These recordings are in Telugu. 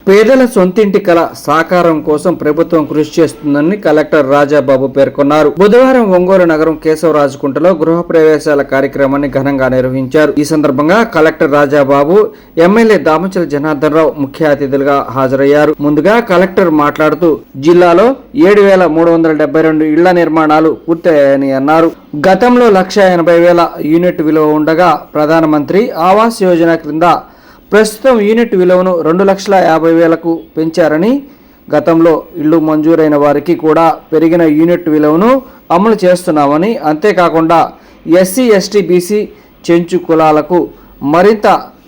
పేదల సొంతింటి కల సాకారం కోసం ప్రభుత్వం కృషి చేస్తుందని కలెక్టర్ రాజాబాబు పేర్కొన్నారు. బుధవారం ఒంగోలు నగరం కేశవరాజుకుంటలో గృహ ప్రవేశాల కార్యక్రమాన్ని ఘనంగా నిర్వహించారు. ఈ సందర్భంగా కలెక్టర్ రాజాబాబు, ఎమ్మెల్యే దామచల జనార్దన్ రావు ముఖ్య అతిథులుగా హాజరయ్యారు. ముందుగా కలెక్టర్ మాట్లాడుతూ జిల్లాలో 7,372 ఇళ్ల నిర్మాణాలు పూర్తయ్యాయని అన్నారు. గతంలో 1,80,000 యూనిట్ విలువ ఉండగా ప్రధానమంత్రి ఆవాస్ యోజన క్రింద ప్రస్తుతం యూనిట్ విలువను 2,50,000కు పెంచారని, గతంలో ఇళ్లు మంజూరైన వారికి కూడా పెరిగిన యూనిట్ విలువను అమలు చేస్తున్నామని, అంతేకాకుండా ఎస్సీ, ఎస్టీ, బీసీ, చెంచు కులాలకు మరింత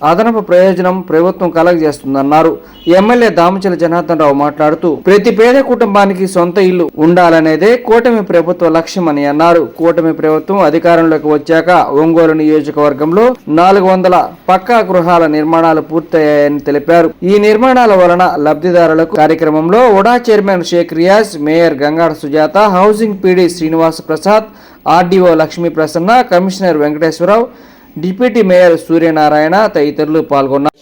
అదనపు ప్రయోజనం ప్రభుత్వం కలగజేస్తుందన్నారు. ఎమ్మెల్యే దామచల జనార్దన్ రావు మాట్లాడుతూ ప్రతి పేద కుటుంబానికి సొంత ఇల్లు ఉండాలనేదే కూటమి ప్రభుత్వ లక్ష్యమని అన్నారు. కూటమి ప్రభుత్వం అధికారంలోకి వచ్చాక ఒంగోలు నియోజకవర్గంలో 400 పక్కా గృహాల నిర్మాణాలు పూర్తయ్యాయని తెలిపారు. ఈ నిర్మాణాల వలన లబ్ధిదారులకు కార్యక్రమంలో UDA chairman Sheikh Riyaz, mayor Gangada Sujatha, housing PD Srinivasa Prasad, RDO Lakshmi Prasanna, commissioner Venkateswararao, deputy mayor Suryanarayana తదితరులు పాల్గొన్నారు.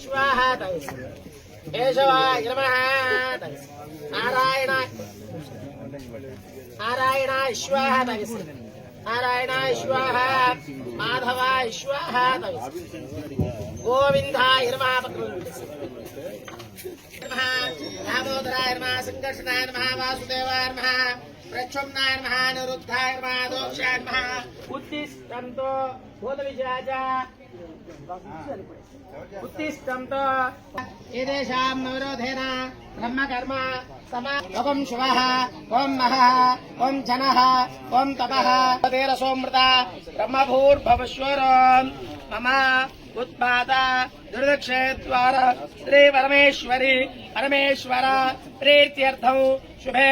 దామోదరాయ నమః, సంకర్షణాయ నమః, వాసుదేవాయ నమః, ప్రక్షుమ్నాయ నమః, నిరుద్ధాయ నమః, దోక్షాయ నమః. ఉత్తిష్టంతో భూతవిజాజ ఉత్తిష్టంతో ఏదేషాం నవరోధేన బ్రహ్మకర్మ ఓం శివః, ఓం నః, ఓం జనః, ఓం తపః తేరసోమృత బ్రహ్మభూర్భవశ్వరం మమ ఉత్పాద దుర్దక్షేద్వార శ్రీ పరమేశ్వరి పరమేశ్వర ప్రీత్యర్థం శుభే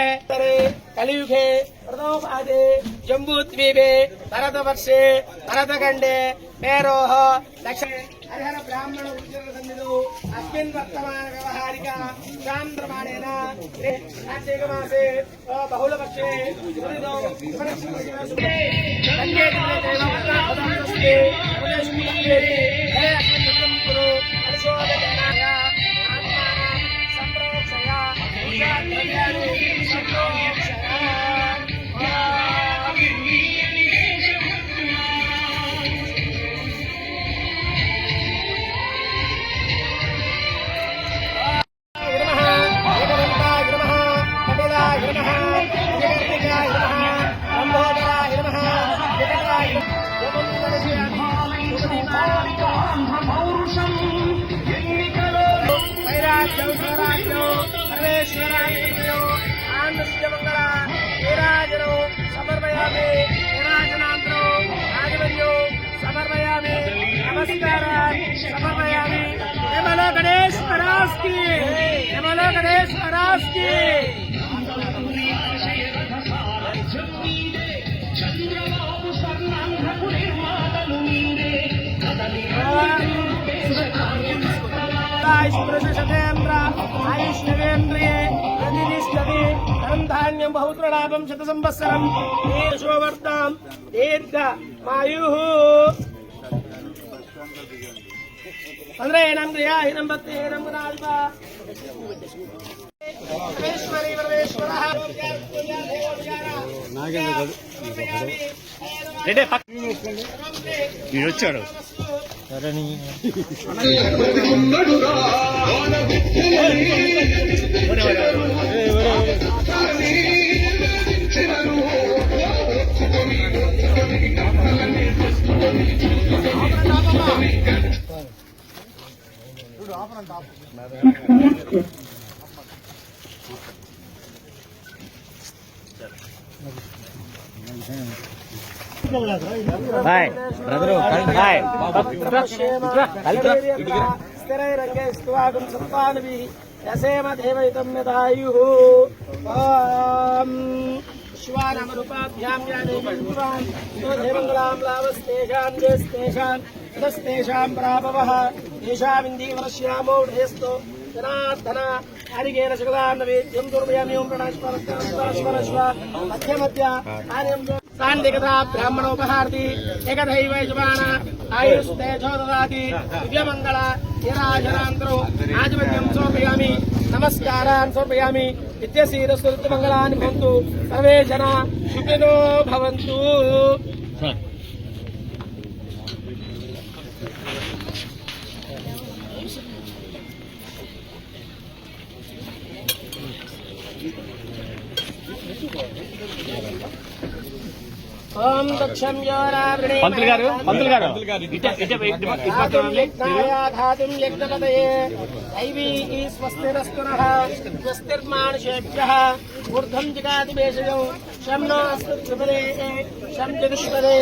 కలియుగే ప్రథమపాదే జంబూద్వీపే భరతవర్షే భరతఖండే మేరోః దక్షిణే హరిహర బ్రాహ్మణ ఉజ్జల సన్నిధౌ అస్మిన్ వర్తమాన వ్యవహారిక చాంద్రమాణేన కార్తీకమాసే బహుళపక్షే సురిదౌ ధాన్యం బహుత్రలాభం శత సంవత్సరం శోవర్తాం దీర్ఘమాయు పంద్రేణం క్రియాహీనం భక్తిహీనం గుణాల్ప పరమేశ్వరి పరమేశ్వర వచ్చాడు బాయ్ బ్రదరు బాయ్ స్థిరైరంగే స్తువాగం సత్వానభి యసేమ దేవైతం యదాయుః శివానామరూపాభ్యాం యాదేవాన్ దేవంగళాం లాభస్తేషాం దేస్తేషాం తస్తేషాం ప్రాభవః తేషామిందీవరశ్యామో ఢేస్తో జనార్దన హరిగేన శుక్లాన్నవేద్యం దుర్మయామి ఓం ప్రణాశ్వరస్వ మధ్య మధ్య కార్యం సాందికథా బ్రాహ్మణోపహారతి ఏకదైవ యజమాన ఆయుస్తేజో దదాతి దివ్యమంగళ నిరాజనాంతరం ఆజమన్యం సమర్పయామి నమస్కారాన్ సమర్పయామి నిత్యశీరస్వృత్తిమంగళాని భవంతు సర్వే జనా సుఖినో భవంతు. ఓం దక్షం యోరావృణే పంతులు గారు ధాతుం యజ్ఞపతయే దైవీ స్వస్తిరస్తునః స్వస్తిర్మానుషేభ్యః ఊర్ధ్వం జిగాతి భేషజం శం నో అస్తు త్రిపదే శం జగత్పదే.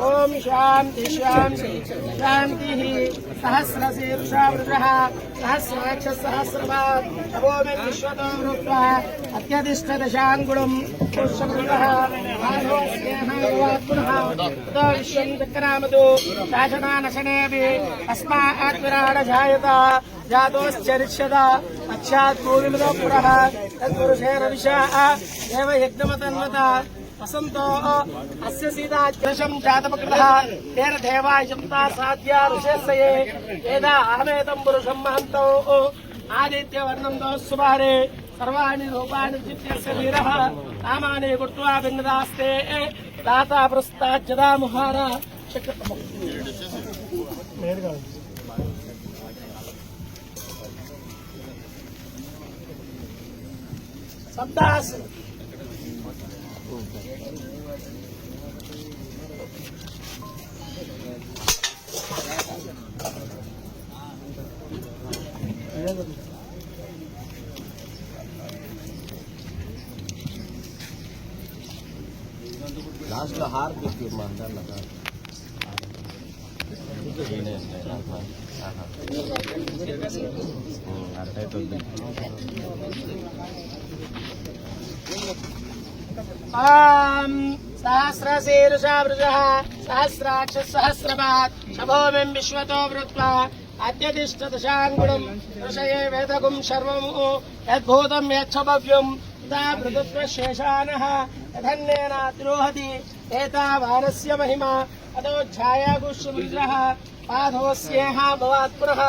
ఓం శాంతి శాంతి శాంతి. సహస్రశీర్షా వృషః సహస్రాక్ష సహస్రపాద్ నమోమి విశ్వతో వృత్వా అత్యధిష్ట దశాంగుళం పుష్పృతః విశ్వం చక్రామదు శాసనానశనేపి అస్మాత్ విరాడ జాయత జాతోశ్చరిష్యత పశ్చాత్ భూమిమదో పురః తత్పురుషేణ విషా దేవ యజ్ఞమతన్వత వసంతో అస్య సీతాద్వేషం జాతపకృతః తేన దేవాయజంతా సాధ్యా ఋషేస్సయే వేదా అహమేతం పురుషం మహంతో ఆదిత్యవర్ణం దోస్సుభారే సర్వాణి రూపాణి చిత్యస్య వీరః కామాని కృత్వా భిన్నదాస్తే దాతా ప్రస్తాజ్జదా ముహార శబ్దాస్ లాస్ట్ లో హార్ తీసుకు అర్థమైతుంది. సహస్రశీర్షా వృషః సహస్రాక్ష సహస్రపాద్ శభోమిం విశ్వతో వృత్వా అత్యధిష్ట దశాంగుణం ఋషయే వేదగుం సర్వం యద్భూతం యచ్చభవ్యం శేషానః యథన్నేన ద్రోహతి ఏతావానస్య మహిమా అతో ఛాయాగుష్యమింద్రః పాదోస్యేహ భవాత్ పునః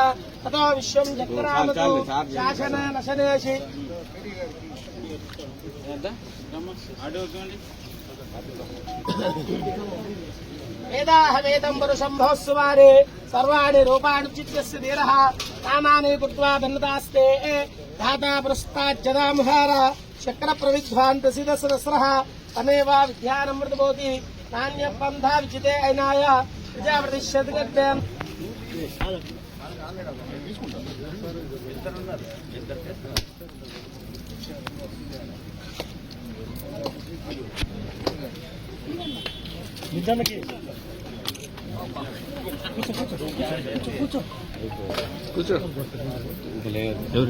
తతో విశ్వం చక్రామతో శాసన నశనేషి. వేదాహవేదం పురుషం భవస్సువారే సర్వాణి రూపాణి చిత్యస్య ధీరః కామాని కృత్వా భిన్నదాస్తే ధాతా పురస్తాజ్జదా ముహార చక్ర ప్రవిధ్వాంత సిదసరస్రః తమేవా విద్యానమృతభూతి నాణ్య పంథా విచితే అయినాయ ప్రజాప్రతిష్ఠతి గద్యం. కూర్చో.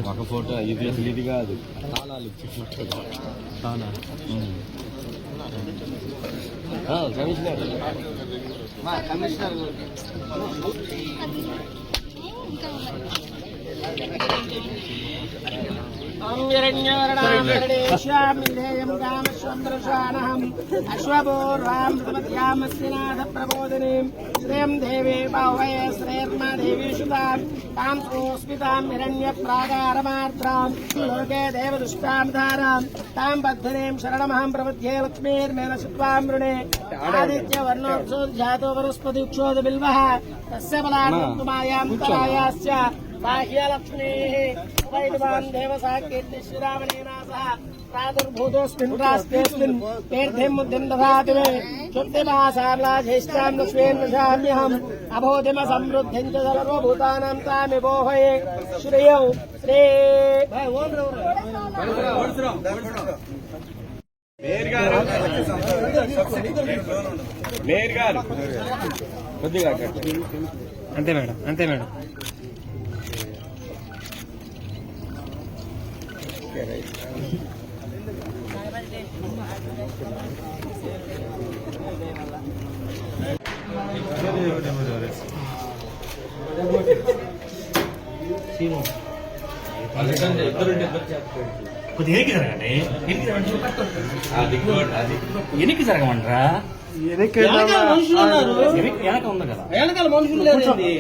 ఒక ఫోటో ఇది కాదు తాళాలు ఇచ్చి ఫోటో కమిషనర్ హిరణ్యవర్ణామిరణేశ్యామిలేయం కామశ్వందృషానహం అశ్వపూర్వామృతమధ్యామస్యనాథ ప్రబోధినీం శ్రేయం దేవీ బాహవయ శ్రేర్మా దేవీ సుతాం తాం స్మితాం హిరణ్య ప్రాగారమార్ద్రాం లోకే దేవదుష్టాం ధారాం తాం బద్ధనీం శరణమహం ప్రపద్యే లక్ష్మీర్మేన శుత్వాం వృణే ఆదిత్యవర్ణోత్సోజాతో వనస్పతి క్షోధ బిల్వః తస్య బలాన్మాయాం తరాయాస్య బాహ్యలక్ష్మీ వైద్వాన్ దేవసాకీర్తి శ్రీరామణేన సహ ప్రాదుర్భూతోస్మిన్ రాష్ట్రేస్మిన్ తీర్థం బుద్ధిం దదాతి మే చుత్తిమాసార్లాధేష్టాం లక్ష్మీర్నశామ్యహం అబోధిమ సమృద్ధిం చ సర్వభూతానాం తామి బోహయే శ్రేయౌ శ్రీ. మేయర్ గారు కొద్దిగా అంతే మేడం, అంతే మేడం. కొద్దిగా ఎనికి జరగండి, ఎనికి జరగమంటారా? వెనకాల మనుషులు ఉన్నారు. వెనకాల మనుషులు లేదండి.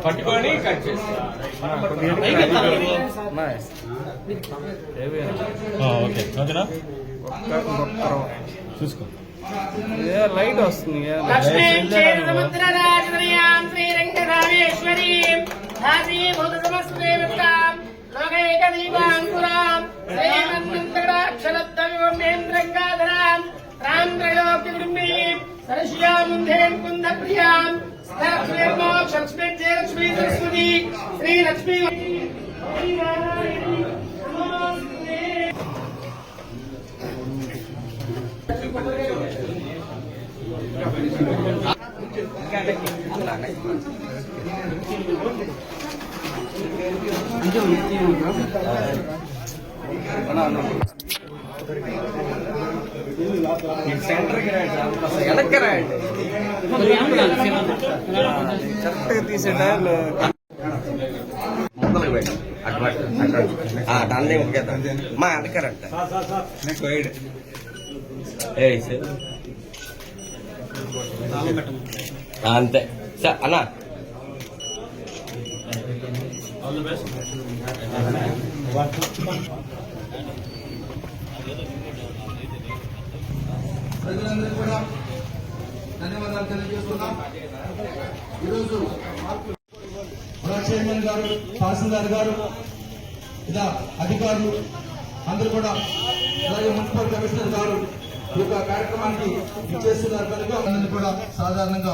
పట్టుకొని కట్ చేసి ఓకే ఓకేనా చూసుకో లైట్ వస్తుంది లక్ష్మీం క్షీర సముద్ర రాజనయాం శ్రీరంగరామేశ్వరీం ధాసీభూత సమస్తదేవతాం లోకైక దీపాంకురాం శ్రీమన్మంతడాక్షరద్విమేంద్రంగాధరాం రాం త్రైలోక్య కుటుంబీం సరస్యాముంధేం కుందప్రియాం స్థిరక్షేమోక్షలక్ష్మీ జయలక్ష్మీ సరస్వతి శ్రీలక్ష్మీ తీసే టైంలో దాన్ని మా అనకరంట అంతే సార్ అన్నా ప్రజలందరూ కూడా ధన్యవాదాలు తెలియజేస్తున్నాం. ఈరోజు మన చైర్మన్ గారు, తహసీల్దార్ గారు, ఇలా అధికారులు అందరూ కూడా, అలాగే మున్సిపల్ కమిషనర్ గారు ఈ యొక్క కార్యక్రమానికి ఇచ్చేస్తున్నారు కనుక అందరినీ కూడా సాధారణంగా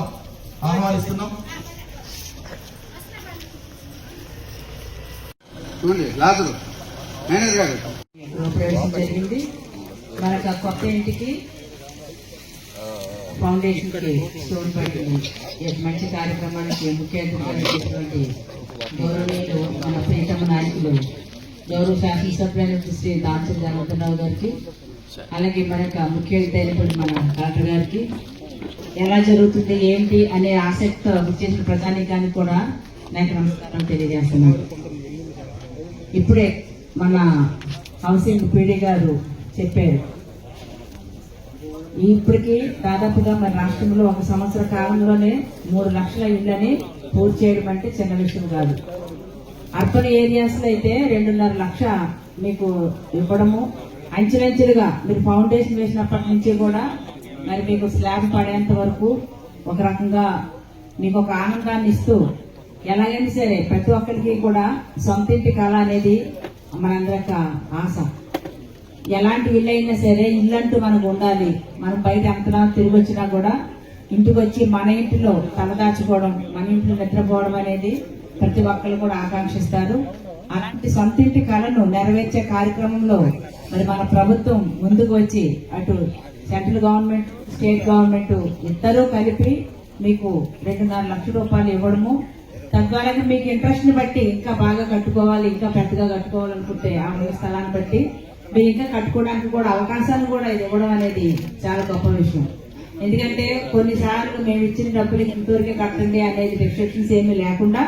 ఆహ్వానిస్తున్నాం. ప్రవేశం జరిగింది. మనకు ఆ కొత్త ఇంటికి ఫౌండేషన్ కి స్టోన్ పడింది. మంచి కార్యక్రమానికి ముఖ్య అతిథి గౌరవనీయులు మన ప్రీతమ నాయకులు గౌరవ శాసనసభ్యులు శ్రీ దామచర్ల జనార్దనరావు గారికి, అలాగే మనకు ముఖ్య అతిథి మన డాక్టర్ గారికి ఎలా జరుగుతుంది ఏంటి అనే ఆసక్తితో విచ్చేసిన ప్రధానికానికి కూడా నాకు నమస్కారం తెలియజేస్తున్నాను. ఇప్పుడే మన హౌసింగ్ పీడీ గారు చెప్పారు, ఇప్పటికీ దాదాపుగా మన రాష్ట్రంలో 1 సంవత్సర కాలంలోనే 3 లక్షల ఇళ్లని పూర్తి చేయడం అంటే చిన్న విషయం కాదు. అర్బన్ ఏరియాస్ లో అయితే 2.5 లక్ష మీకు ఇవ్వడము, అంచెలంచెలుగా మీరు ఫౌండేషన్ వేసినప్పటి నుంచి కూడా మరి మీకు స్లాబ్ పడేంత వరకు ఒక రకంగా మీకు ఒక ఆనందాన్ని ఇస్తూ, ఎలాగైనా సరే ప్రతి ఒక్కరికి కూడా సొంత ఇంటి కళ అనేది మనందరికి ఆశ. ఎలాంటి ఇల్లు అయినా సరే ఇల్లంటూ మనకు ఉండాలి. మనం బయట ఎంతలా తిరిగి వచ్చినా కూడా ఇంటికి వచ్చి మన ఇంటిలో తలదాచుకోవడం, మన ఇంట్లో నిద్రపోవడం అనేది ప్రతి ఒక్కరు కూడా ఆకాంక్షిస్తారు. అలాంటి సొంత ఇంటి కళను నెరవేర్చే కార్యక్రమంలో మరి మన ప్రభుత్వం ముందుకు వచ్చి అటు సెంట్రల్ గవర్నమెంట్, స్టేట్ గవర్నమెంట్ ఇద్దరూ కలిపి మీకు 2.5 లక్షల రూపాయలు ఇవ్వడము, తద్వారా మీకు ఇంట్రెస్ట్ ని బట్టి ఇంకా బాగా కట్టుకోవాలి, ఇంకా పెద్దగా కట్టుకోవాలనుకుంటే ఆ స్థలాన్ని బట్టి మీరు ఇంకా కట్టుకోవడానికి కూడా అవకాశాలు కూడా ఇది ఇవ్వడం అనేది చాలా గొప్ప విషయం. ఎందుకంటే కొన్నిసార్లు మేము ఇచ్చిన డబ్బులు ఇంతవరకే కట్టండి అనేది రెస్ట్రిక్షన్స్ ఏమీ లేకుండా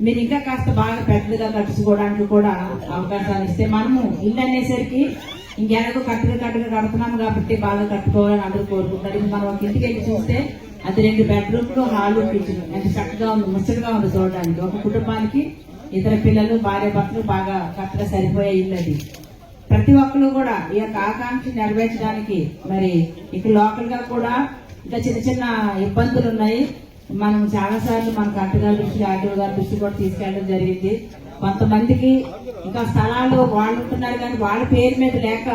మీరు ఇంకా కాస్త బాగా పెద్దగా కట్టుకోవడానికి కూడా అవకాశాలు ఇస్తే, మనము ఇల్లు అనేసరికి ఇంకెనకు కట్టుగా కడుతున్నాము కాబట్టి బాగా కట్టుకోవాలని అందరూ కోరుకుంటారు. ఇప్పుడు మనం ఒక ఇంటికి వెళ్ళి చూస్తే అది 2 బెడ్రూమ్లు, హాలు, కిచెన్ ఎంత చక్కగా ఉంది, ముచ్చటగా ఉంది చూడడానికి. ఒక కుటుంబానికి ఇద్దరు పిల్లలు, భార్య భర్తలు బాగా కరెక్ట్గా సరిపోయే ఇల్లు అది. ప్రతి ఒక్కరు కూడా ఈ యొక్క ఆకాంక్ష నెరవేర్చడానికి మరి ఇక్కడ లోకల్ గా కూడా ఇంకా చిన్న చిన్న ఇబ్బందులు ఉన్నాయి. మనం చాలా సార్లు మన కలెక్టర్ గారి దృష్టి, ఆర్టీఓ గారి దృష్టి కూడా తీసుకెళ్ళడం జరిగింది. కొంతమందికి ఇంకా స్థలాలు వాళ్ళు ఉంటున్నారు కానీ వాళ్ళ పేరు మీద లేక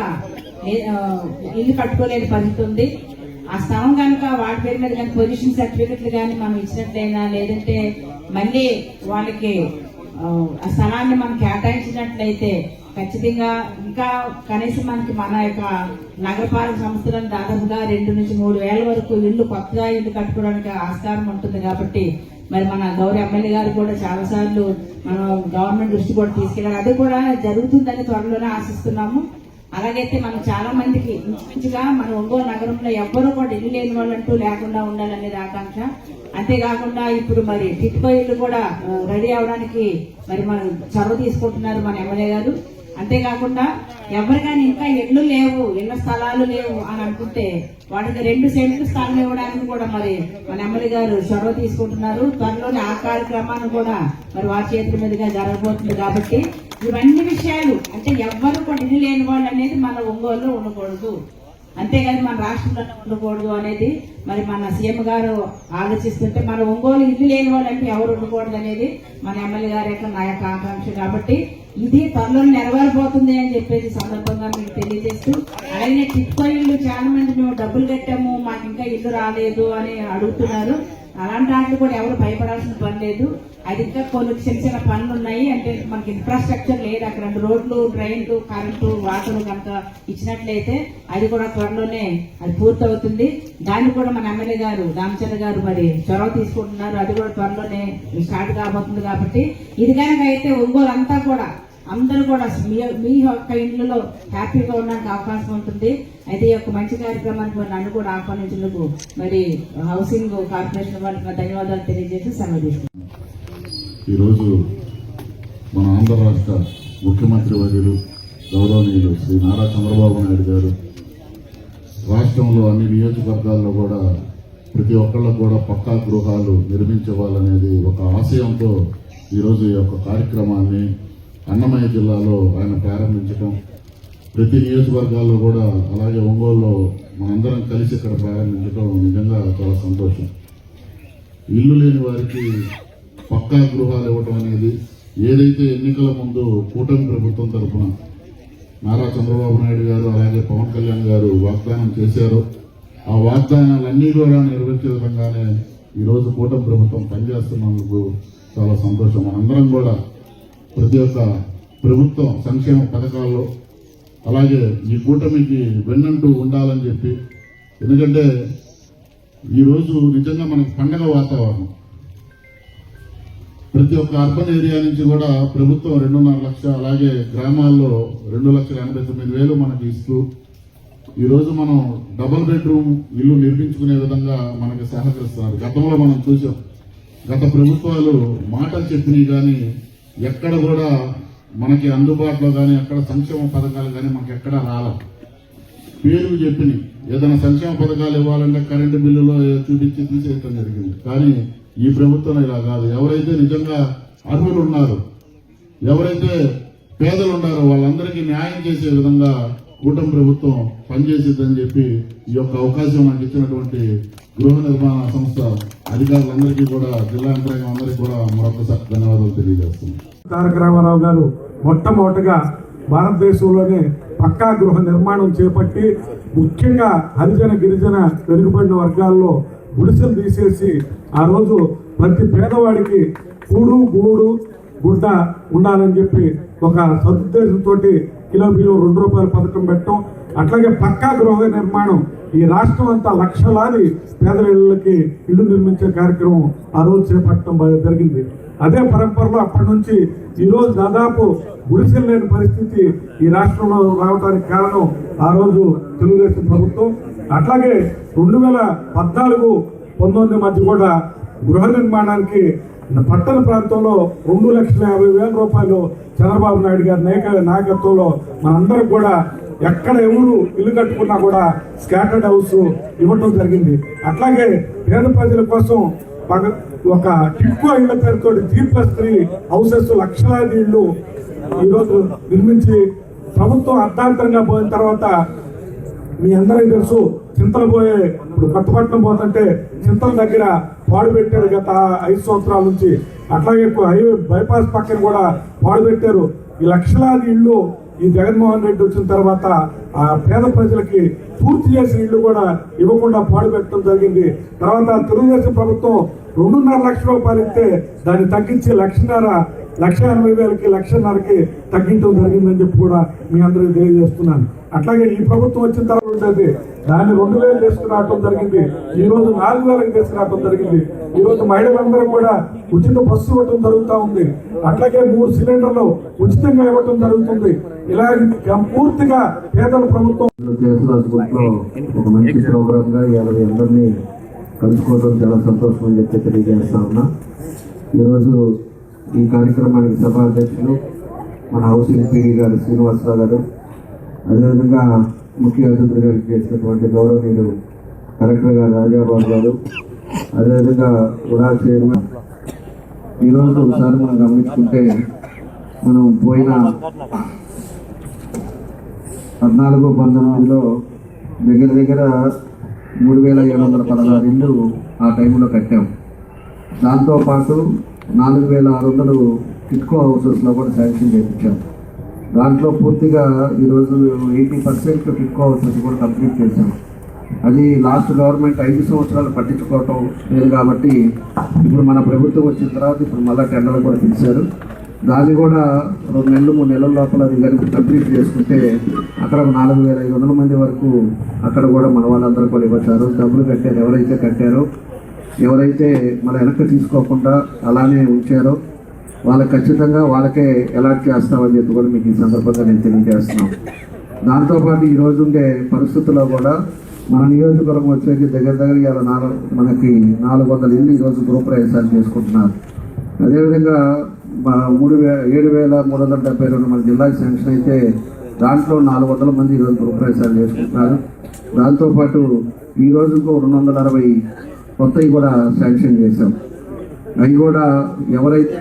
ఇల్లు కట్టుకోలేని పరిస్థితి ఉంది. ఆ స్థలం కనుక వాళ్ళ పేరు మీద కానీ పొజిషన్ సర్టిఫికెట్లు కానీ మనం ఇచ్చినట్లయినా, లేదంటే మళ్ళీ వాళ్ళకి ఆ స్థలాన్ని మనం కేటాయించినట్లయితే ఖచ్చితంగా ఇంకా కనీసం మనకి మన యొక్క నగరపాలక సంస్థలను దాదాపుగా 2 నుంచి 3 వేల వరకు ఇల్లు, కొత్తగా ఇల్లు కట్టుకోవడానికి ఆస్కారం ఉంటుంది. కాబట్టి మరి మన గౌరవ ఎమ్మెల్యే గారు కూడా చాలా సార్లు మనం గవర్నమెంట్ దృష్టి కూడా తీసుకెళ్ళాలి. అది కూడా జరుగుతుందని త్వరలోనే ఆశిస్తున్నాము. అలాగైతే మనం చాలా మందికి ఇంచుమించుగా మన ఒంగోలు నగరంలో ఎవ్వరూ కూడా ఇల్లు లేని వాళ్ళంటూ లేకుండా ఉండాలనేది ఆకాంక్ష. అంతేకాకుండా ఇప్పుడు మరి టిట్కో ఇల్లు కూడా రెడీ అవడానికి మరి మనం చొరవ తీసుకుంటున్నారు మన ఎమ్మెల్యే గారు. అంతేకాకుండా ఎవరికైనా ఇంకా ఇళ్ళు లేవు, ఇళ్ల స్థలాలు లేవు అని అనుకుంటే వాటికి 2 సెంట్లు స్థలం ఇవ్వడానికి కూడా మరి మన ఎమ్మెల్యే గారు చొరవ తీసుకుంటున్నారు. త్వరలోనే ఆ కార్యక్రమాన్ని కూడా మరి వారి చేతుల మీదుగా జరగబోతుంది. కాబట్టి ఇవన్నీ విషయాలు అంటే ఎవ్వరు కూడా ఇల్లు లేని వాళ్ళు అనేది మన ఒంగోలులో ఉండకూడదు, అంతేగాని మన రాష్ట్రంలో ఉండకూడదు అనేది మరి మన సీఎం గారు ఆలోచిస్తుంటే మన ఒంగోలు ఇల్లు లేని వాళ్ళు అంటే ఎవరు ఉండకూడదు అనేది మన ఎమ్మెల్యే గారి యొక్క నా యొక్క ఆకాంక్ష. కాబట్టి ఇది త్వరలో నెరవేరబోతుంది అని చెప్పేసి సందర్భంగా మీకు తెలియజేస్తూ, అలాగే టిట్కో ఇల్లు చాలా మంది మేము డబ్బులు కట్టాము మాకు ఇంకా ఇల్లు రాలేదు అని అడుగుతున్నారు. అలాంటి వాటిని కూడా ఎవరు భయపడాల్సిన పని లేదు. అది ఇంకా కొన్ని చిన్న చిన్న పనులు ఉన్నాయి. అంటే మనకి ఇన్ఫ్రాస్ట్రక్చర్ లేదు, అక్కడ రోడ్లు, డ్రైన్లు, కరెంటు, వాటర్ కనుక ఇచ్చినట్లయితే అది కూడా త్వరలోనే అది పూర్తవుతుంది. దాన్ని కూడా మన ఎమ్మెల్యే గారు రామచంద్ర గారు మరి చొరవ తీసుకుంటున్నారు. అది కూడా త్వరలోనే స్టార్ట్ కాబోతుంది. కాబట్టి ఇది కనుక అయితే ఒంగోలు అంతా కూడా అందరూ కూడా మీ యొక్క ఇంట్లో హ్యాపీగా ఉండడానికి అవకాశం ఉంటుంది. అయితే ఈ యొక్క మంచి కార్యక్రమానికి మరి నన్ను కూడా ఆహ్వానించేందుకు మరి హౌసింగ్ కార్పొరేషన్ వాళ్ళకి ధన్యవాదాలు తెలియజేసి సెలవు తీసుకుంటున్నాను. ఈరోజు మన ఆంధ్ర రాష్ట్ర ముఖ్యమంత్రి వర్యులు గౌరవనీయులు శ్రీ నారా చంద్రబాబు నాయుడు గారు రాష్ట్రంలో అన్ని నియోజకవర్గాల్లో కూడా ప్రతి ఒక్కళ్ళకు కూడా పక్కా గృహాలు నిర్మించవాలనేది ఒక ఆశయంతో ఈరోజు ఈ యొక్క కార్యక్రమాన్ని అన్నమయ్య జిల్లాలో ఆయన ప్రారంభించడం, ప్రతి నియోజకవర్గాల్లో కూడా అలాగే ఒంగోలులో మనందరం కలిసి ఇక్కడ ప్రారంభించడం నిజంగా చాలా సంతోషం. ఇల్లు లేని వారికి పక్కా గృహాలు ఇవ్వటం అనేది ఏదైతే ఎన్నికల ముందు కూటమి ప్రభుత్వం తరఫున నారా చంద్రబాబు నాయుడు గారు అలాగే పవన్ కళ్యాణ్ గారు వాగ్దానం చేశారో ఆ వాగ్దానాలన్నీ కూడా నెరవేర్చే విధంగానే ఈరోజు కూటమి ప్రభుత్వం పనిచేస్తున్నందుకు చాలా సంతోషం. మనందరం కూడా ప్రతి ఒక్క ప్రభుత్వం సంక్షేమ పథకాల్లో అలాగే ఈ కూటమికి వెన్నంటూ ఉండాలని చెప్పి, ఎందుకంటే ఈరోజు నిజంగా మనకు పండగ వాతావరణం. ప్రతి ఒక్క అర్బన్ ఏరియా నుంచి కూడా ప్రభుత్వం 2.5 లక్షలు అలాగే గ్రామాల్లో 2,89,000 మనకి ఇస్తూ ఈరోజు మనం డబుల్ బెడ్రూమ్ ఇల్లు నిర్మించుకునే విధంగా మనకి సహకరిస్తున్నారు. గతంలో మనం చూసాం, గత ప్రభుత్వాలు మాటలు చెప్పినవి కానీ ఎక్కడ కూడా మనకి అందుబాటులో కానీ ఎక్కడ సంక్షేమ పథకాలు కానీ మనకి ఎక్కడ రాలేదు. పేరు చెప్పినాయి, ఏదైనా సంక్షేమ పథకాలు ఇవ్వాలంటే కరెంటు బిల్లులో చూపించి తీసేయటం జరిగింది. కానీ ఈ ప్రభుత్వం ఇలా కాదు. ఎవరైతే నిజంగా అర్హులు ఉన్నారో, ఎవరైతే పేదలు ఉన్నారో వాళ్ళందరికీ న్యాయం చేసే విధంగా కూటమి ప్రభుత్వం పనిచేసిద్దని చెప్పి ఈ యొక్క అవకాశం నాకు ఇచ్చినటువంటి గృహ నిర్మాణ సంస్థ అధికారులందరికీ కూడా, జిల్లా యంత్రాంగం అందరికీ కూడా మరొకసారి ధన్యవాదాలు తెలియజేస్తున్నాను. తారక రామారావు గారు మొట్టమొదటిగా భారతదేశంలోనే పక్కా గృహ నిర్మాణం చేపట్టి ముఖ్యంగా హరిజన గిరిజన వెనుకబడిన వర్గాల్లో గుడిసెలు తీసేసి ఆ రోజు ప్రతి పేదవాడికి కూడు గూడు గుడ్డ ఉండాలని చెప్పి ఒక సదుద్దేశంతో కిలో బియ్యం ₹2 పథకం పెట్టడం, అట్లాగే పక్కా గృహ నిర్మాణం ఈ రాష్ట్రం అంతా లక్షలాది పేదల ఇళ్లకి ఇల్లు నిర్మించే కార్యక్రమం ఆ రోజు చేపట్టడం జరిగింది. అదే పరంపరలో అప్పటి నుంచి ఈ రోజు దాదాపు గుడిసెలు లేని పరిస్థితి ఈ రాష్ట్రంలో రావడానికి కారణం ఆ రోజు తెలుగుదేశం ప్రభుత్వం. అట్లాగే 2014-19 మధ్య కూడా గృహ నిర్మాణానికి పట్టణ ప్రాంతంలో ₹2,50,000 చంద్రబాబు నాయుడు గారి నాయకత్వంలో మనందరికి కూడా ఎక్కడ ఎవరు ఇల్లు కట్టుకున్నా కూడా స్కాటర్డ్ హౌస్ ఇవ్వటం జరిగింది. అట్లాగే పేద ప్రజల కోసం ఒక టిట్కో ఇళ్ల పేరుతో 3+3 హౌసెస్ లక్షలాది ఇళ్లు ఈరోజు నిర్మించి ప్రభుత్వం అర్ధాంతరంగా పోయిన తర్వాత మీ అందరికీ తెలుసు, చింతలు పోయే ఇప్పుడు కొత్తపట్నం పోతుంటే చింతల దగ్గర పాడు పెట్టారు గత 5 సంవత్సరాల నుంచి. అట్లాగే హైవే బైపాస్ పక్కన కూడా పాడు పెట్టారు. ఈ లక్షలాది ఇళ్ళు ఈ జగన్మోహన్ రెడ్డి వచ్చిన తర్వాత ఆ పేద ప్రజలకి పూర్తి చేసిన ఇళ్ళు కూడా ఇవ్వకుండా పాడు పెట్టడం జరిగింది. తర్వాత తెలుగుదేశం ప్రభుత్వం ₹2.5 లక్షలు ఇస్తే దాన్ని తగ్గించి 1,80,000కి 1,50,000కి తగ్గించడం జరిగిందని చెప్పి కూడా మీ అందరికీ తెలియజేస్తున్నాను. అట్లాగే ఈ ప్రభుత్వం వచ్చిన తర్వాత ఉండేది దాన్ని 2,000 తీసుకురావడం జరిగింది. ఈ రోజు 4,000కి తీసుకురావడం జరిగింది. ఈ రోజు మహిళలందరూ కూడా ఉచిత బస్సు ఇవ్వటం జరుగుతూ ఉంది. అట్లాగే 3 సిలిండర్లు ఉచితంగా ఇవ్వటం జరుగుతుంది. ఇలా పూర్తిగా పేదల ప్రభుత్వం ఒక మంచి ప్రోగ్రామ్ గా ఇవాళ అందరినీ కలుసుకోవడం చాలా సంతోషం అని చెప్పి తెలియజేస్తా ఉన్నా. ఈరోజు ఈ కార్యక్రమానికి సభాధ్యక్షులు మన హౌసింగ్ పీడీ గారు శ్రీనివాసరావు గారు, అదేవిధంగా ముఖ్య అతిథులుగా చేసినటువంటి గౌరవనీయులు కలెక్టర్ గారు రాజాబాబు గారు, అదేవిధంగా ఉడా చైర్మన్. ఈరోజు ఒకసారి మనం గమనించుకుంటే మనం పోయిన 14-19లో దగ్గర 3,716 ఇళ్ళు ఆ టైంలో కట్టాం. దాంతోపాటు 4,600 టిట్కో హౌసెస్లో కూడా శాంక్షన్ చేయించాం. దాంట్లో పూర్తిగా ఈరోజు 80% టిట్కో హౌసెస్ కూడా కంప్లీట్ చేశాం. అది లాస్ట్ గవర్నమెంట్ 5 సంవత్సరాలు పట్టించుకోవటం లేదు కాబట్టి ఇప్పుడు మన ప్రభుత్వం వచ్చిన తర్వాత ఇప్పుడు మళ్ళీ టెండర్లు కూడా పిలిచారు. దాన్ని కూడా 2 నెలలు 3 నెలల లోపల అది కలిపి కంప్లీట్ చేసుకుంటే అక్కడ 4,500 మంది వరకు అక్కడ కూడా మన వాళ్ళందరూ కూడా ఇవ్వచ్చారు. డబ్బులు కట్టారు, ఎవరైతే కట్టారో, ఎవరైతే మన వెనక్కి తీసుకోకుండా అలానే ఉంచారో వాళ్ళకి ఖచ్చితంగా వాళ్ళకే అలాట్ చేస్తామని చెప్పి కూడా మీకు ఈ సందర్భంగా నేను తెలియజేస్తున్నాను. దాంతోపాటు ఈరోజు ఉండే పరిస్థితుల్లో కూడా మన నియోజకవర్గం వచ్చేసి దగ్గర మనకి 400 ఇళ్ళు ఈరోజు గృహప్రవేశాలు చేసుకుంటున్నారు. అదేవిధంగా 7,372 మన జిల్లాకి శాంక్షన్ అయితే దాంట్లో 400 మంది ఈరోజు గృహప్రవేశాలు చేసుకుంటున్నారు. దాంతోపాటు ఈరోజు 260 కొత్తవి కూడా శాంక్షన్ చేశాం. అవి కూడా ఎవరైతే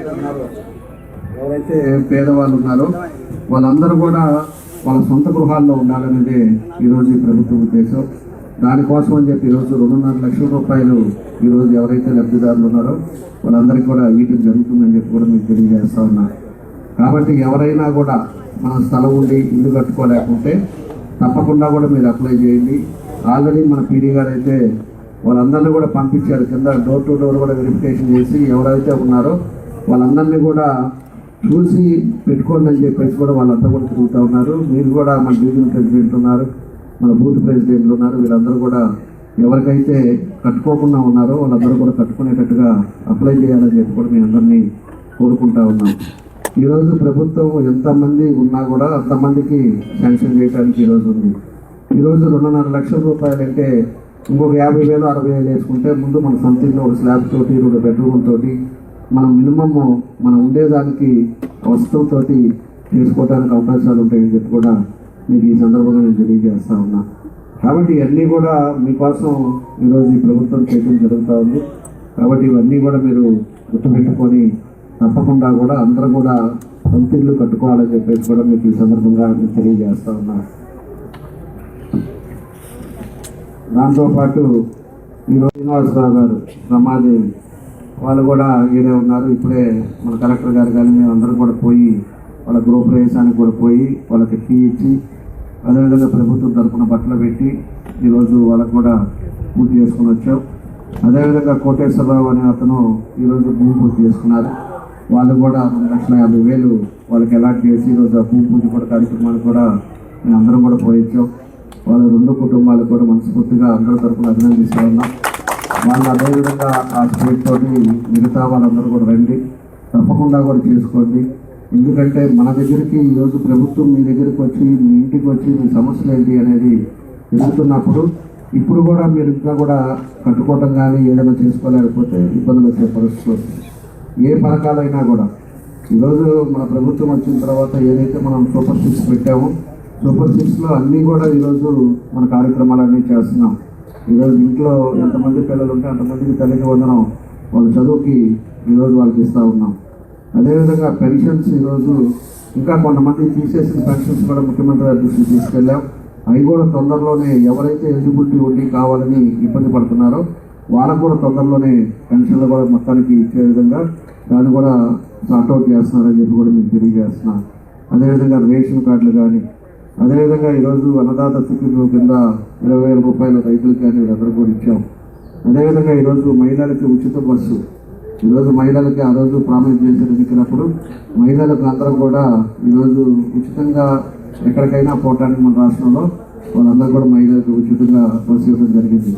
పేదవాళ్ళు ఉన్నారో వాళ్ళందరూ కూడా వాళ్ళ సొంత గృహాల్లో ఉండాలనేది ఈరోజు ఈ ప్రభుత్వ ఉద్దేశం. దానికోసం అని చెప్పి ఈరోజు 2.5 లక్షల రూపాయలు ఈరోజు ఎవరైతే లబ్ధిదారులు ఉన్నారో వాళ్ళందరికీ కూడా ఇవ్వడం జరుగుతుందని చెప్పి కూడా మీకు తెలియజేస్తా ఉన్నా. కాబట్టి ఎవరైనా కూడా మన స్థలం ఉండి ఇల్లు కట్టుకోలేకుంటే తప్పకుండా కూడా మీరు అప్లై చేయండి. ఆల్రెడీ మన పీడీ గారు అయితే వాళ్ళందరినీ కూడా పంపించారు. కింద డోర్ టు డోర్ కూడా వెరిఫికేషన్ చేసి ఎవరైతే ఉన్నారో వాళ్ళందరినీ కూడా చూసి పెట్టుకోండి అని చెప్పేసి కూడా వాళ్ళంతా కూడా తిరుగుతూ ఉన్నారు. మీరు కూడా మన డివిజన్ ప్రెసిడెంట్ ఉన్నారు, మన బూత్ ప్రెసిడెంట్లు ఉన్నారు, వీళ్ళందరూ కూడా ఎవరికైతే కట్టుకోకుండా ఉన్నారో వాళ్ళందరూ కూడా కట్టుకునేటట్టుగా అప్లై చేయాలని చెప్పి కూడా మీ అందరినీ కోరుకుంటా ఉన్నాం. ఈరోజు ప్రభుత్వం ఎంతమంది ఉన్నా కూడా అంతమందికి శాంక్షన్ చేయడానికి ఈరోజు ఉంది. ఈరోజు 2.5 లక్షల రూపాయలు అంటే ఇంకొక 50,000 60,000 వేసుకుంటే ముందు మన సొంతంలో ఒక స్లాబ్ తోటి 2 బెడ్రూమ్ తోటి మనం మినిమమ్ మనం ఉండేదానికి వస్తువుతోటి చేసుకోవడానికి అవకాశాలు ఉంటాయని చెప్పి కూడా మీకు ఈ సందర్భంగా నేను తెలియజేస్తా ఉన్నా. కాబట్టి ఇవన్నీ కూడా మీకోసం ఈరోజు ఈ ప్రభుత్వం చేయడం జరుగుతూ ఉంది. కాబట్టి ఇవన్నీ కూడా మీరు గుర్తుపెట్టుకొని తప్పకుండా కూడా అందరూ కూడా సొంత ఇల్లు కట్టుకోవాలని చెప్పేసి కూడా మీకు ఈ సందర్భంగా నేను తెలియజేస్తా ఉన్నా. దాంతోపాటు ఈరోజు శ్రీనివాసరావు గారు రమాదేవి వాళ్ళు కూడా ఈడే ఉన్నారు. ఇప్పుడే మన కలెక్టర్ గారు కానీ మేము అందరం కూడా పోయి వాళ్ళ గృహప్రవేశానికి కూడా పోయి వాళ్ళకి ఫీ ఇచ్చి అదేవిధంగా ప్రభుత్వం తరఫున బట్టలు పెట్టి ఈరోజు వాళ్ళకు కూడా పూర్తి చేసుకుని వచ్చాం. అదేవిధంగా కోటేశ్వరరావు అనే అతను ఈరోజు భూమి పూర్తి చేసుకున్నారు. వాళ్ళు కూడా 2,50,000 వాళ్ళకి అలాట్ చేసి ఈరోజు ఆ భూమి పూజ కూడా కార్యక్రమానికి కూడా మేము అందరం కూడా పోయించాం. వాళ్ళ 2 కుటుంబాలకు కూడా మనస్ఫూర్తిగా అందరి తరఫున అభినందిస్తూ ఉన్నాం. వాళ్ళు అదేవిధంగా ఆ స్టేట్ తోటి మిగతా వాళ్ళందరూ కూడా రండి, తప్పకుండా కూడా చేసుకోండి. ఎందుకంటే మన దగ్గరికి ఈరోజు ప్రభుత్వం మీ దగ్గరికి వచ్చి మీ ఇంటికి వచ్చి మీ సమస్యలు ఏంటి అనేది తెలుస్తున్నప్పుడు ఇప్పుడు కూడా మీరు ఇంకా కూడా కట్టుకోవటం కానీ ఏదైనా చేసుకోలేకపోతే ఇబ్బందులు వచ్చే పరిస్థితి వస్తుంది. ఏ పథకాలైనా కూడా ఈరోజు మన ప్రభుత్వం వచ్చిన తర్వాత ఏదైతే మనం సూపర్ 6 పెట్టామో సూపర్ 6లో అన్నీ కూడా ఈరోజు మన కార్యక్రమాలన్నీ చేస్తున్నాం. ఈరోజు ఇంట్లో ఎంతమంది పిల్లలు ఉంటే అంతమందికి తల్లికి వందనం వాళ్ళ చదువుకి ఈరోజు వాళ్ళకి ఇస్తూ ఉన్నాం. అదేవిధంగా పెన్షన్స్ ఈరోజు ఇంకా కొంతమంది తీసేసిన పెన్షన్స్ కూడా ముఖ్యమంత్రి గారి దృష్టికి తీసుకెళ్ళాం. అవి కూడా తొందరలోనే ఎవరైతే ఎలిజిబిలిటీ ఉండి కావాలని ఇబ్బంది పడుతున్నారో వాళ్ళకు కూడా తొందరలోనే పెన్షన్లు కూడా మొత్తానికి ఇచ్చే విధంగా దాన్ని కూడా సార్ట్అవుట్ చేస్తున్నారని చెప్పి కూడా మీకు తెలియజేస్తున్నాను. అదేవిధంగా రేషన్ కార్డులు కానీ అదేవిధంగా ఈరోజు అన్నదాత సుఖీభవ కింద 20,000 రూపాయలు రైతులు కానీ వీళ్ళందరూ కూడా ఇచ్చాం. అదేవిధంగా ఈరోజు మహిళలకి ఉచిత బస్సు ఈరోజు మహిళలకి ఆ రోజు ప్రామిస్ చేసి ఎన్నికలప్పుడు మహిళలకు అందరం కూడా ఈరోజు ఉచితంగా ఎక్కడికైనా పోవటానికి మన రాష్ట్రంలో వాళ్ళందరూ కూడా మహిళలకు ఉచితంగా బస్సు ఇవ్వడం జరిగింది.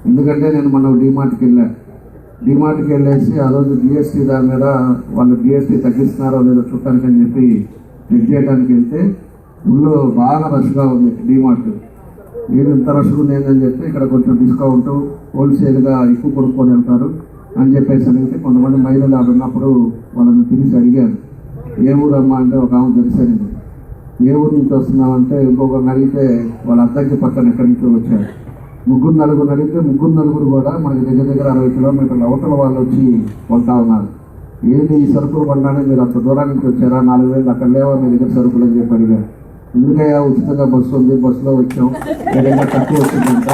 ఎందుకంటే నేను మన డిమార్ట్కి వెళ్ళేసి ఆ రోజు జిఎస్టీ దాని మీద వాళ్ళు జిఎస్టీ తగ్గిస్తున్నారో లేదో చూడటానికి అని చెప్పి చెక్ చేయడానికి వెళ్తే ఊళ్ళో బాగా రష్గా ఉంది డిమార్ట్. నేను ఇంత రష్గా ఉంది ఏంటని చెప్పి ఇక్కడ కొంచెం డిస్కౌంట్ హోల్సేల్గా ఎక్కువ కొనుక్కొని వెళ్తారు అని చెప్పేసి అడిగితే కొంతమంది మహిళలు ఆడ ఉన్నప్పుడు వాళ్ళని పిలిచి అడిగారు, ఏ ఊరు అమ్మా అంటే ఒక ఆమె తెలిసాను, ఏ ఊరు నుంచి వస్తున్నామంటే ఇంకొకరిని అడిగితే వాళ్ళ అద్దరికి పక్కన ఎక్కడి నుంచో వచ్చారు. నలుగురు అడిగితే నలుగురు కూడా మనకి దగ్గర 60 కిలోమీటర్ల అవతల వాళ్ళు వచ్చి కొంటా ఉన్నారు. ఏది ఈ సరుకులు కొనడానికి మీరు అంత దూరం నుంచి వచ్చారా, 4,000 అక్కడ లేవా మీ దగ్గర సరుకులు అని చెప్పి అడిగారు. ఎందుకయ్యా ఉచితంగా బస్సు ఉంది, బస్సులో వచ్చాం, ఏదైనా తక్కువ వచ్చిందంట,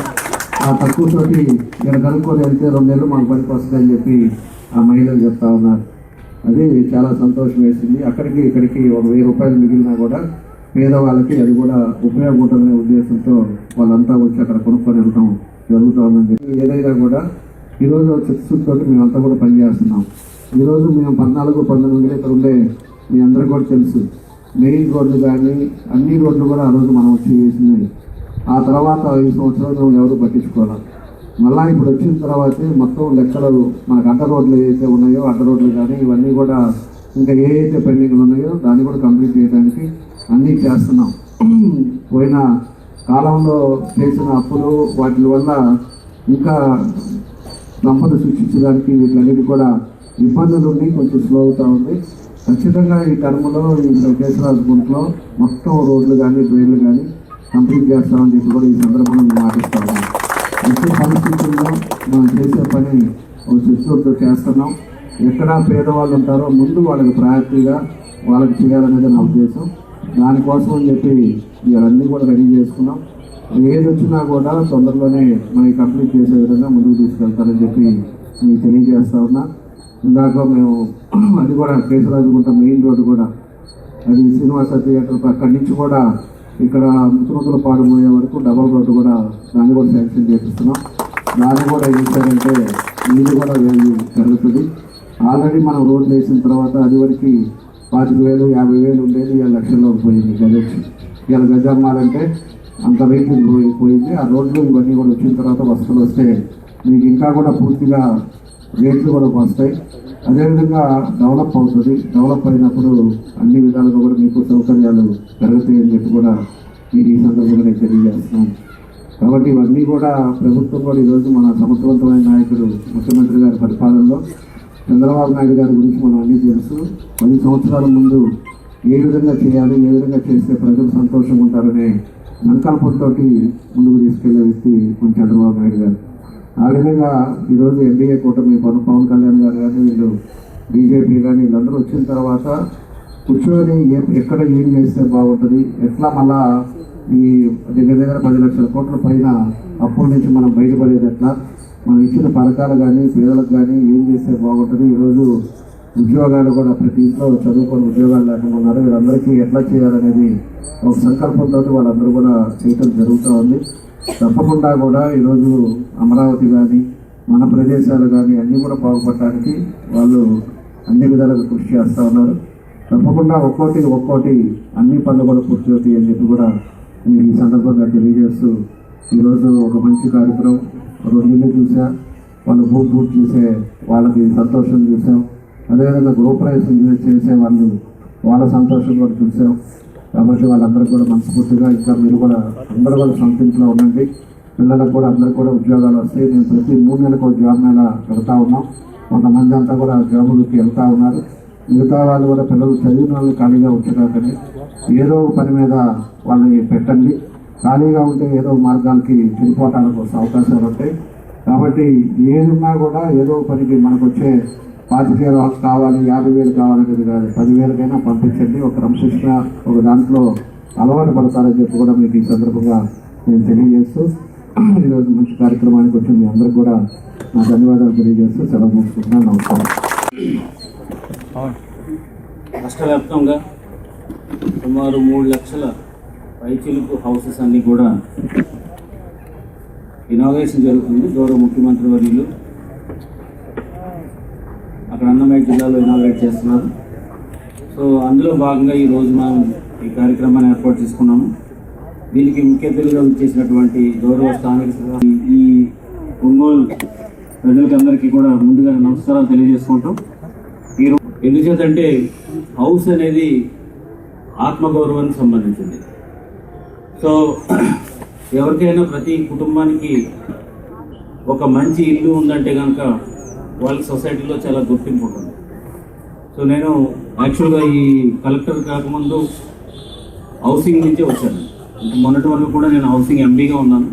ఆ తక్కువతోటి ఇక్కడ కనుక్కొని వెళ్తే 2 నెలలు మాకు పనికి వస్తుందని చెప్పి ఆ మహిళలు చెప్తా ఉన్నారు. అది చాలా సంతోషం వేసింది. అక్కడికి ఇక్కడికి ఒక 1000 రూపాయలు మిగిలినా కూడా పేదవాళ్ళకి అది కూడా ఉపయోగపడుతుందనే ఉద్దేశంతో వాళ్ళంతా వచ్చి అక్కడ కొనుక్కొని వెళ్ళడం జరుగుతూ ఉందని చెప్పి ఏదైనా కూడా ఈరోజు చిత్తశుద్ధితో మేమంతా కూడా పనిచేస్తున్నాం. ఈరోజు మేము 14-19 ఇక్కడ ఉండే మీ అందరికీ కూడా తెలుసు, మెయిన్ రోడ్లు కానీ అన్ని రోడ్లు కూడా ఆ రోజు మనం వచ్చి వేసినాయి. ఆ తర్వాత 5 సంవత్సరాలు ఎవరు పట్టించుకోవాలి. మళ్ళీ ఇప్పుడు వచ్చిన తర్వాతే మొత్తం లెక్కలు మనకు అడ్డ రోడ్లు ఏదైతే ఉన్నాయో అడ్డ రోడ్లు కానీ ఇవన్నీ కూడా ఇంకా ఏదైతే పెండింగ్లు ఉన్నాయో దాన్ని కూడా కంప్లీట్ చేయడానికి అన్నీ చేస్తున్నాం. పోయిన కాలంలో చేసిన అప్పులు వాటి వల్ల ఇంకా సంపద సృష్టించడానికి వీటిలన్నిటి కూడా ఇబ్బందులు ఉండి కొంచెం స్లో అవుతూ ఉంది. ఖచ్చితంగా ఈ టర్మ్లో ఈ కేశరాజుగుంటలో మొత్తం రోడ్లు కానీ డ్రైన్లు కానీ కంప్లీట్ చేస్తామని చెప్పి కూడా ఈ సందర్భంగా మాటిస్తా ఉన్నాం. వచ్చే పరిస్థితుల్లో మనం చేసే పని ఒక చిత్తూరుతో చేస్తున్నాం. ఎక్కడ పేదవాళ్ళు ఉంటారో ముందు వాళ్ళకి ప్రయారిటీగా వాళ్ళకి చేయాలనేది నా ఉద్దేశం. దానికోసం అని చెప్పి ఇవన్నీ కూడా రెడీ చేసుకున్నాం. ఏది వచ్చినా కూడా తొందరలోనే మనకి కంప్లీట్ చేసే విధంగా ముందుకు తీసుకెళ్తారని చెప్పి మీకు తెలియజేస్తా ఉన్నా. ఇందాక మేము అది కూడా కేశరాజుగుంట మెయిన్ రోడ్డు కూడా అది శ్రీనివాస థియేటర్ అక్కడి నుంచి కూడా ఇక్కడ ముతుముతులపాడు పోయే వరకు డబల్ రోడ్డు కూడా దాన్ని కూడా శాంక్షన్ చేపిస్తున్నాం. దాన్ని కూడా ఏం చేశారంటే నీళ్ళు కూడా వేలు జరుగుతుంది. ఆల్రెడీ మనం రోడ్లు వేసిన తర్వాత అది వరకు 25,000, 50,000 ఉండేది 7 లక్షల్లో పోయింది గజొచ్చి. ఇలా గజ అమ్మాలంటే అంత రేట్లు పోయింది. ఆ రోడ్లు ఇవన్నీ కూడా వచ్చిన తర్వాత వసతులు వస్తే మీకు ఇంకా కూడా పూర్తిగా రేట్లు కూడా వస్తాయి. అదేవిధంగా డెవలప్ అవుతుంది. డెవలప్ అయినప్పుడు అన్ని విధాలుగా కూడా మీకు సౌకర్యాలు పెరుగుతాయి అని చెప్పి కూడా మీరు ఈ సందర్భంగా నేను తెలియజేస్తున్నాను. కాబట్టి ఇవన్నీ కూడా ప్రభుత్వం కూడా ఈరోజు మన సమర్థవంతమైన నాయకుడు ముఖ్యమంత్రి గారి పరిపాలనలో చంద్రబాబు నాయుడు గారి గురించి మనం అన్నీ తెలుసు. 10 సంవత్సరాల ముందు ఏ విధంగా చేయాలి, ఏ విధంగా చేస్తే ప్రజలు సంతోషంగా ఉంటారనే సంకల్పంతో ముందుకు తీసుకెళ్లే వ్యక్తి మన చంద్రబాబు నాయుడు గారు. ఆ విధంగా ఈరోజు ఎన్డీఏ కూటమి పవన్ కళ్యాణ్ గారు కానీ వీళ్ళు బీజేపీ కానీ వీళ్ళందరూ వచ్చిన తర్వాత కూర్చొని ఎక్కడ ఏం చేస్తే బాగుంటుంది, ఎట్లా మళ్ళా ఈ దగ్గర 10 లక్షల కోట్ల పైన అప్పుల నుంచి మనం బయటపడేది ఎట్లా, మనం ఇచ్చిన పథకాలు కానీ పేదలకు కానీ ఏం చేస్తే బాగుంటుంది. ఈరోజు ఉద్యోగాలు కూడా ప్రతి ఇంట్లో చదువుకొని ఉద్యోగాలు లేకుండా ఉన్నారు. వీళ్ళందరికీ ఎట్లా చేయాలనేది ఒక సంకల్పంతో వాళ్ళందరూ కూడా చేయటం జరుగుతూ ఉంది. తప్పకుండా కూడా ఈరోజు అమరావతి కానీ మన ప్రదేశాలు కానీ అన్నీ కూడా బాగుపడటానికి వాళ్ళు అన్ని విధాలుగా కృషి చేస్తూ ఉన్నారు. తప్పకుండా ఒక్కోటి అన్ని పనులు కూడా పూర్తి అవుతాయి అని చెప్పి కూడా మీరు ఈ సందర్భంగా తెలియజేస్తూ ఈరోజు ఒక మంచి కార్యక్రమం 2 ఇళ్ళు చూసా, వాళ్ళు భూమి పూర్తి చేసే వాళ్ళకి సంతోషం చూసాం. అదేవిధంగా గృహప్రవేశం చేసే వాళ్ళ సంతోషం కూడా చూసాం. కాబట్టి వాళ్ళందరికీ కూడా మనస్ఫూర్తిగా ఇంకా మీరు కూడా అందరూ కూడా సంతృప్తిలో ఉండండి. పిల్లలకు కూడా అందరికీ కూడా ఉద్యోగాలు వస్తాయి. నేను ప్రతి 3 నెలలకు జాబ్ మేళ పెడతా ఉన్నాం. కొంతమంది అంతా కూడా జాబులకి వెళ్తూ ఉన్నారు. మిగతా వాళ్ళు కూడా పిల్లలు చదివిన వాళ్ళు ఖాళీగా ఉంచకండి, ఏదో పని మీద వాళ్ళని పెట్టండి. ఖాళీగా ఉంటే ఏదో మార్గాలకి చెడిపోవటానికి వస్తే అవకాశాలు ఉంటాయి. కాబట్టి ఏదున్నా కూడా ఏదో పనికి మనకు వచ్చే 25,000 కావాలి, 50,000 కావాలనేది కాదు, 10,000కైనా పంపించండి. ఒక క్రమశిక్షణ ఒక దాంట్లో అలవాటు పడతారని చెప్పి కూడా మీకు ఈ సందర్భంగా నేను తెలియజేస్తూ ఈరోజు మంచి కార్యక్రమానికి వచ్చి మీ అందరికి కూడా నా ధన్యవాదాలు తెలియజేస్తూ సెలవు తీసుకుంటున్నాను. నమస్కారం. రాష్ట్ర వ్యాప్తంగా సుమారు 3 లక్షల పైచిలుకు హౌసెస్ అన్నీ కూడా ఇనాగ్రేషన్ జరుగుతుంది. గౌరవ ముఖ్యమంత్రి వర్యులు అక్కడ అన్నమయ్య జిల్లాలో ఇనాగ్రేట్ చేస్తున్నారు. సో అందులో భాగంగా ఈరోజు మనం ఈ కార్యక్రమాన్ని ఏర్పాటు చేసుకున్నాము. దీనికి ముఖ్య అతిథిగా చేసినటువంటి గౌరవ స్థానిక ఈ ఒంగోలు ప్రజలకి అందరికీ కూడా ముందుగా నమస్కారాలు తెలియజేసుకుంటాం. ఎందుచేతంటే హౌస్ అనేది ఆత్మగౌరవానికి సంబంధించింది. సో ఎవరికైనా ప్రతి కుటుంబానికి ఒక మంచి ఇల్లు ఉందంటే కనుక వాళ్ళకి సొసైటీలో చాలా గుర్తింపు ఉంటుంది. సో నేను యాక్చువల్గా ఈ కలెక్టర్ కాకముందు హౌసింగ్ నుంచే వచ్చాను. మొన్నటి వరకు కూడా నేను హౌసింగ్ ఎండీగా ఉన్నాను.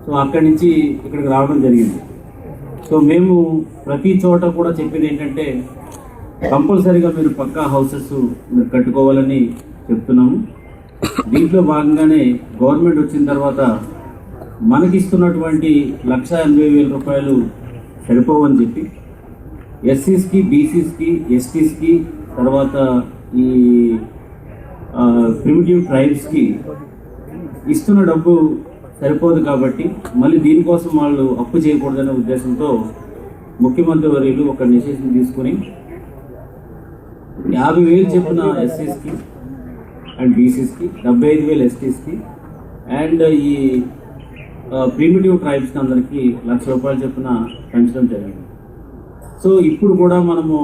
సో అక్కడి నుంచి ఇక్కడికి రావడం జరిగింది. సో మేము ప్రతి చోట కూడా చెప్పేది ఏంటంటే కంపల్సరీగా మీరు పక్కా హౌసెస్ మీరు కట్టుకోవాలని చెప్తున్నాము. దీంట్లో భాగంగానే గవర్నమెంట్ వచ్చిన తర్వాత మనకిస్తున్నటువంటి 1,80,000 రూపాయలు సరిపోవని చెప్పి ఎస్సీస్కి, బీసీస్కి, ఎస్టీస్కి, తర్వాత ఈ ప్రిమిటివ్ ట్రైబ్స్కి ఇస్తున్న డబ్బు సరిపోదు కాబట్టి మళ్ళీ దీనికోసం వాళ్ళు అప్పు చేయకూడదనే ఉద్దేశంతో ముఖ్యమంత్రి వర్యులు ఒక డెసిషన్ తీసుకుని 50,000 చొప్పున ఎస్సీస్కి అండ్ బీసీస్కి, 75,000 ఎస్టీస్కి అండ్ ఈ ప్రిమిటివ్ ట్రైబ్స్కి అందరికీ 1,00,000 రూపాయలు చొప్పున పెంచడం జరిగింది. సో ఇప్పుడు కూడా మనము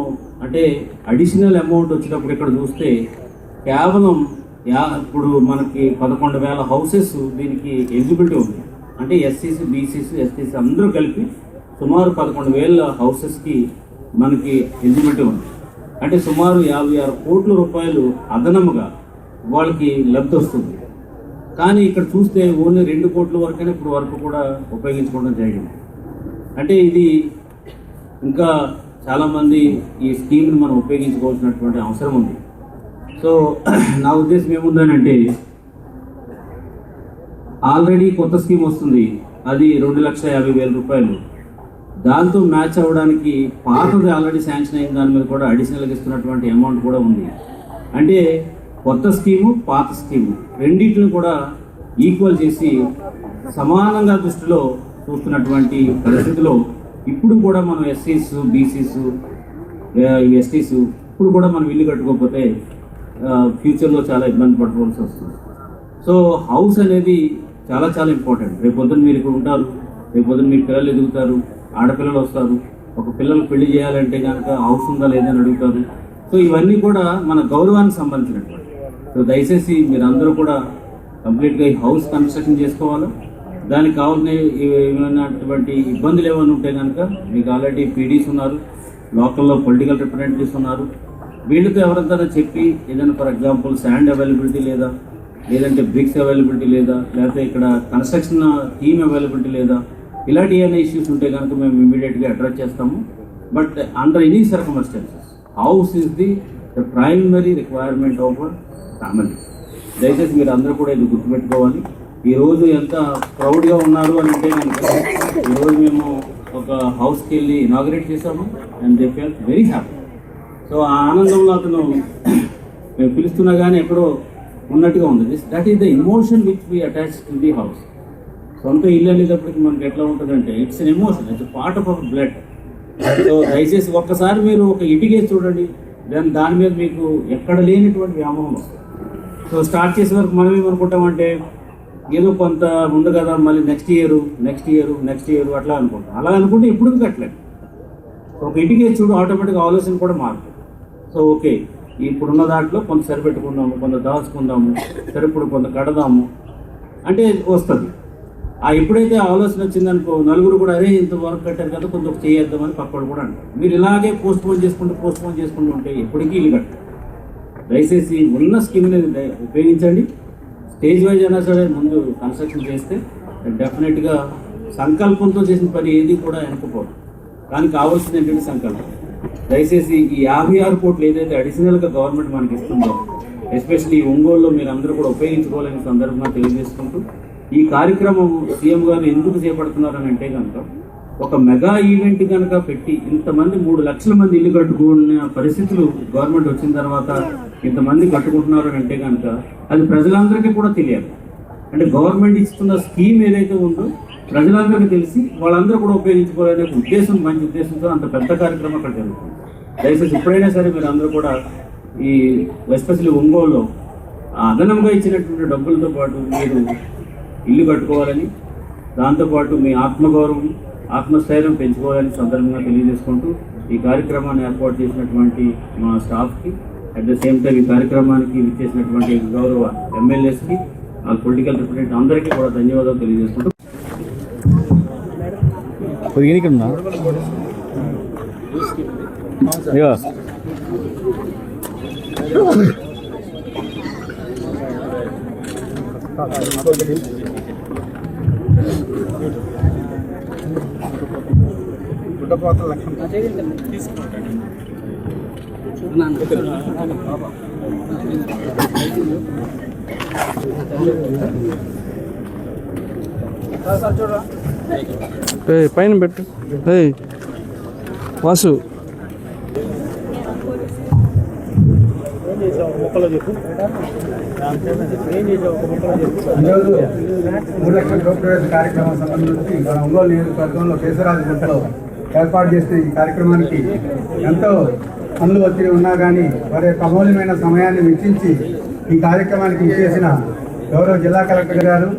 అంటే అడిషనల్ అమౌంట్ వచ్చేటప్పుడు ఇక్కడ చూస్తే కేవలం ఇప్పుడు మనకి 11,000 హౌసెస్ దీనికి ఎలిజిబిలిటీ ఉంది. అంటే ఎస్సీస్, బీసీస్, ఎస్టీస్ అందరూ కలిపి సుమారు 11,000 హౌసెస్కి మనకి ఎలిజిబిలిటీ ఉంది. అంటే సుమారు 56 కోట్ల రూపాయలు అదనముగా వాళ్ళకి లబ్ధి వస్తుంది. కానీ ఇక్కడ చూస్తే ఓన్లీ 2 కోట్ల వరకనే ఇప్పుడు వరకు కూడా ఉపయోగించుకోవడం జరిగింది. అంటే ఇది ఇంకా చాలామంది ఈ స్కీమ్ని మనం ఉపయోగించుకోవాల్సినటువంటి అవసరం ఉంది. సో నా ఉద్దేశం ఏముందనంటే ఆల్రెడీ కొత్త స్కీమ్ వస్తుంది, అది 2,50,000 రూపాయలు. దాంతో మ్యాచ్ అవ్వడానికి పాతది ఆల్రెడీ శాంక్షన్ అయిన దాని మీద కూడా అడిషనల్గా ఇస్తున్నటువంటి అమౌంట్ కూడా ఉంది. అంటే కొత్త స్కీము, పాత స్కీము రెండింటిని కూడా ఈక్వల్ చేసి సమానంగా దృష్టిలో చూస్తున్నటువంటి పరిస్థితిలో ఇప్పుడు కూడా మనం ఎస్సీస్, బీసీస్, ఎస్టీస్ ఇప్పుడు కూడా మనం ఇల్లు కట్టుకోకపోతే ఫ్యూచర్లో చాలా ఇబ్బంది పడుకోవాల్సి వస్తుంది. సో హౌస్ అనేది చాలా చాలా ఇంపార్టెంట్. రేపు పొద్దున్న మీరు ఇక్కడ ఉంటారు, రేపు పొద్దున్న మీ పిల్లలు ఎదుగుతారు, ఆడపిల్లలు వస్తారు, ఒక పిల్లలకు పెళ్లి చేయాలంటే కనుక హౌస్ ఉందా లేదని అడుగుతారు. సో ఇవన్నీ కూడా మన గౌరవానికి సంబంధించినటువంటి. సో దయచేసి మీరు అందరూ కూడా కంప్లీట్గా ఈ హౌస్ కన్స్ట్రక్షన్ చేసుకోవాలి. దానికి కావాల్సినటువంటి ఇబ్బందులు ఏమైనా ఉంటే కనుక మీకు ఆల్రెడీ పీడీస్ ఉన్నారు, లోకల్లో పొలిటికల్ రిప్రజెంటేటివ్స్ ఉన్నారు. వీళ్ళతో ఎవరంతా చెప్పి ఏదైనా ఫర్ ఎగ్జాంపుల్ శాండ్ అవైలబిలిటీ లేదా, లేదంటే బ్రిక్స్ అవైలబిలిటీ లేదా, లేకపోతే ఇక్కడ కన్స్ట్రక్షన్ టీమ్ అవైలబిలిటీ లేదా, ఇలాంటి ఏమైనా ఇష్యూస్ ఉంటే కనుక మేము ఇమీడియట్గా అడ్రస్ చేస్తాము. But under any circumstances house is the primary requirement of family. దయచేసి మీరు అందరూ కూడా ఇది గుర్తుపెట్టుకోవాలి. ఈరోజు ఎంత ప్రౌడ్గా ఉన్నారు అని అంటే కనుక ఈరోజు మేము ఒక హౌస్కి వెళ్ళి ఇనాగరేట్ చేసాము and they felt very happy. So ఆ ఆనందంలో అతను మేము పిలుస్తున్నా కానీ ఎక్కడో ఉన్నట్టుగా ఉంది. That is the emotion which we attach to the house. సొంత ఇల్లు అనేటప్పటికి మనకి ఎట్లా ఉంటుందంటే it's an emotion, it's part of our blood. So దయచేసి ఒక్కసారి మీరు ఒక ఇటుకేసి చూడండి, దాని మీద మీకు ఎక్కడ లేనిటువంటి వ్యామోహం వస్తుంది. సో స్టార్ట్ చేసే వరకు మనం ఏమనుకుంటామంటే ఏదో కొంత ముందు కదా, మళ్ళీ నెక్స్ట్ ఇయర్ అట్లా అనుకుంటాం. అలా అనుకుంటే ఇప్పుడు కట్టలేదు. ఒక ఇటుకేసి చూడు, ఆటోమేటిక్గా ఆలోచన కూడా మారుతుంది. సో ఓకే, ఇప్పుడున్న దాంట్లో కొంత సరిపెట్టుకుందాము, కొంత దాచుకుందాము, సరే ఇప్పుడు కొంత కడదాము అంటే వస్తుంది. ఎప్పుడైతే ఆలోచన వచ్చిందనుకో నలుగురు కూడా అరే ఇంత వర్క్ కట్టారు కదా కొంచెం చేద్దామని పక్కడు కూడా అంటారు. మీరు ఇలాగే పోస్ట్పోన్ చేసుకుంటూ ఉంటే ఎప్పటికీ ఇల్లు కట్టారు. దయచేసి ఉన్న స్కీమ్ని ఉపయోగించండి. స్టేజ్ వైజ్ అయినా సరే ముందు కన్స్ట్రక్షన్ చేస్తే డెఫినెట్గా సంకల్పంతో చేసిన పని ఏది కూడా వెనకపోదు. కానీ కావాల్సింది ఏంటంటే సంకల్పం. దయచేసి ఈ 56 కోట్లు ఏదైతే అడిషనల్గా గవర్నమెంట్ మనకి ఇస్తుందో ఎస్పెషల్లీ ఒంగోలులో మీరు అందరూ కూడా ఉపయోగించుకోవాలని సందర్భంగా తెలియజేసుకుంటూ ఈ కార్యక్రమం సీఎం గారు ఎందుకు చేపడుతున్నారని అంటే కనుక ఒక మెగా ఈవెంట్ కనుక పెట్టి ఇంతమంది 3 లక్షల మంది ఇల్లు కట్టుకున్న పరిస్థితులు గవర్నమెంట్ వచ్చిన తర్వాత ఇంతమంది కట్టుకుంటున్నారు అని అంటే కనుక అది ప్రజలందరికీ కూడా తెలియాలి. అంటే గవర్నమెంట్ ఇస్తున్న స్కీమ్ ఏదైతే ఉందో ప్రజలందరికీ తెలిసి వాళ్ళందరూ కూడా ఉపయోగించుకోవాలనే ఉద్దేశం, మంచి ఉద్దేశంతో అంత పెద్ద కార్యక్రమం అక్కడ జరుగుతుంది. దయచేసి ఎప్పుడైనా సరే మీరు అందరూ కూడా ఈ ఎస్పెషల్లీ ఒంగోలులో అదనంగా ఇచ్చినటువంటి డబ్బులతో పాటు మీరు ఇల్లు కట్టుకోవాలని, దాంతోపాటు మీ ఆత్మగౌరవం, ఆత్మస్థైర్యం పెంచుకోవాలని సందర్భంగా తెలియజేసుకుంటూ ఈ కార్యక్రమాన్ని ఏర్పాటు చేసినటువంటి మా స్టాఫ్కి, అట్ ద సేమ్ టైం ఈ కార్యక్రమానికి విచ్చేసినటువంటి గౌరవ ఎమ్మెల్యేస్కి, ఆ పొలిటికల్ రిప్రజెంటేటివ్ అందరికీ కూడా ధన్యవాదాలు తెలియజేసుకుంటూ ఇక్కడ పైన పెట్టు వాసు ఈరోజు 3 లక్షల గృహప్రవేశ కార్యక్రమం సంబంధించి మన ఒంగోలు నియోజకవర్గంలో కేశవరాజగుంటలో ఏర్పాటు చేసిన ఈ కార్యక్రమానికి ఎంతో పనులు ఒత్తిడి ఉన్నా కానీ వారి యొక్క అమూల్యమైన సమయాన్ని వెచ్చించి ఈ కార్యక్రమానికి ఇచ్చేసిన గౌరవ జిల్లా కలెక్టర్ గారు,